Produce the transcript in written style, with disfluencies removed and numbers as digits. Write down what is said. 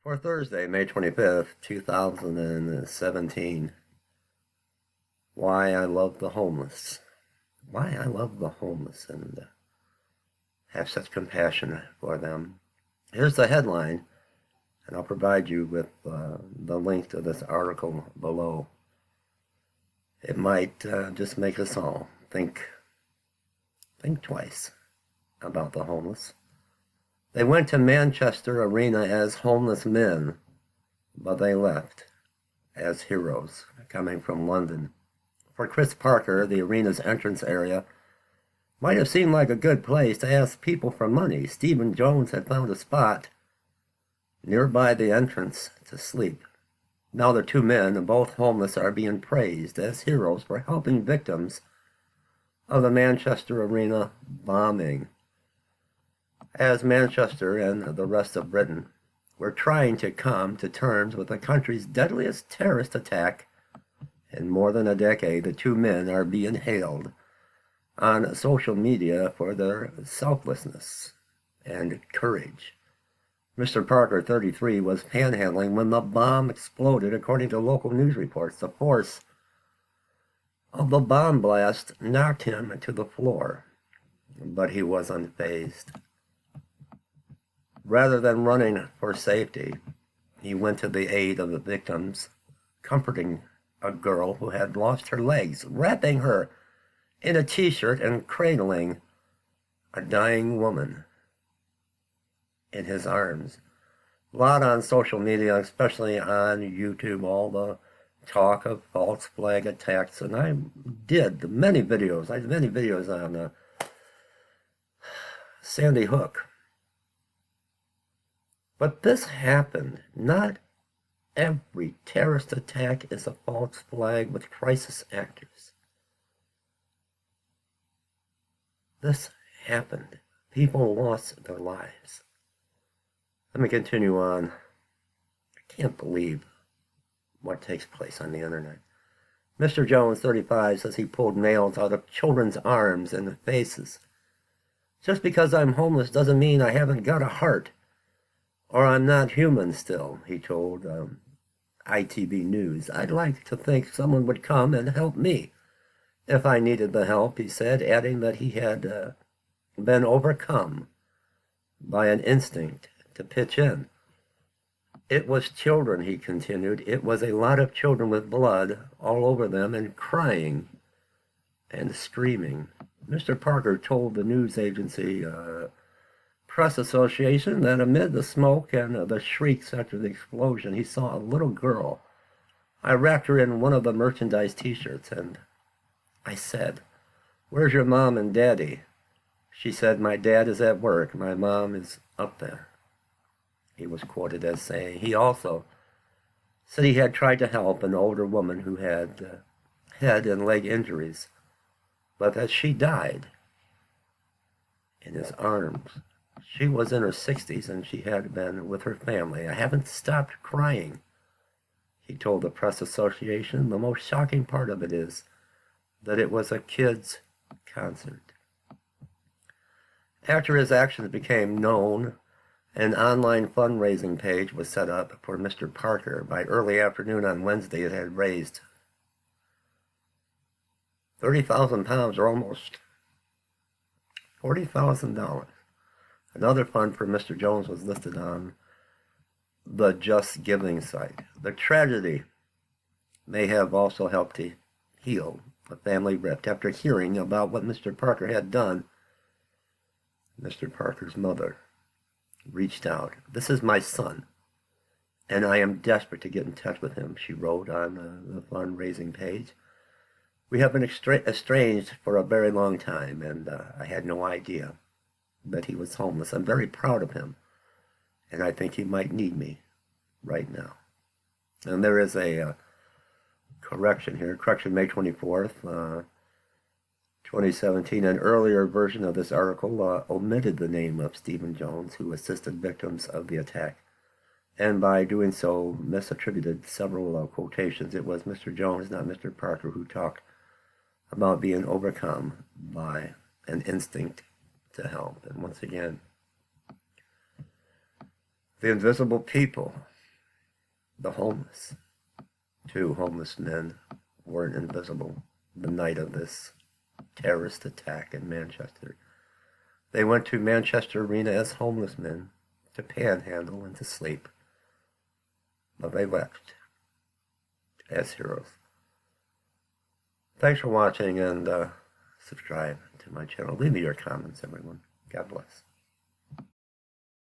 For Thursday, May 25th, 2017, why I love the homeless. Why I love the homeless and have such compassion for them. Here's the headline, and I'll provide you with the link to this article below. It might just make us all think twice about the homeless. They went to Manchester Arena as homeless men, but they left as heroes coming from London. For Chris Parker, the arena's entrance area might have seemed like a good place to ask people for money. Stephen Jones had found a spot nearby the entrance to sleep. Now the two men, both homeless, are being praised as heroes for helping victims of the Manchester Arena bombing. As Manchester and the rest of Britain were trying to come to terms with the country's deadliest terrorist attack in more than a decade, the two men are being hailed on social media for their selflessness and courage. Mr. Parker, 33, was panhandling when the bomb exploded, according to local news reports. The force of the bomb blast knocked him to the floor, but he was unfazed. Rather than running for safety, he went to the aid of the victims, comforting a girl who had lost her legs, wrapping her in a t-shirt and cradling a dying woman in his arms. A lot on social media, especially on YouTube, all the talk of false flag attacks, and I did many videos. I did many videos on Sandy Hook. But this happened. Not every terrorist attack is a false flag with crisis actors. This happened. People lost their lives. Let me continue on. I can't believe what takes place on the internet. Mr. Jones, 35, says he pulled nails out of children's arms and faces. Just because I'm homeless doesn't mean I haven't got a heart, or I'm not human still, he told ITV News. I'd like to think someone would come and help me if I needed the help, he said, adding that he had been overcome by an instinct to pitch in. It was children, he continued. It was a lot of children with blood all over them and crying and screaming. Mr. Parker told the news agency Press Association that amid the smoke and the shrieks after the explosion, he saw a little girl. I wrapped her in one of the merchandise t-shirts and I said, "Where's your mom and daddy?" She said, "My dad is at work. My mom is up there." He was quoted as saying. He also said he had tried to help an older woman who had head and leg injuries, but that she died in his arms. She was in her 60s and she had been with her family. I haven't stopped crying, he told the Press Association. The most shocking part of it is that it was a kids' concert. After his actions became known, an online fundraising page was set up for Mr. Parker. By early afternoon on Wednesday, it had raised £30,000, or almost $40,000. Another fund for Mr. Jones was listed on the Just Giving site. The tragedy may have also helped to heal a family rift. After hearing about what Mr. Parker had done, Mr. Parker's mother reached out. "This is my son, and I am desperate to get in touch with him," she wrote on the fundraising page. "We have been estranged for a very long time, and I had no idea that he was homeless. I'm very proud of him, and I think he might need me right now." And there is a correction here. Correction, May 24th, 2017. An earlier version of this article omitted the name of Stephen Jones, who assisted victims of the attack, and by doing so misattributed several quotations. It was Mr. Jones, not Mr. Parker, who talked about being overcome by an instinct to help. And once again, the invisible people the homeless. 2 homeless men weren't invisible the night of this terrorist attack in Manchester. They went to Manchester Arena as homeless men to panhandle and to sleep, but they left as heroes. Thanks for watching, and subscribe to my channel. Leave me your comments, everyone. God bless.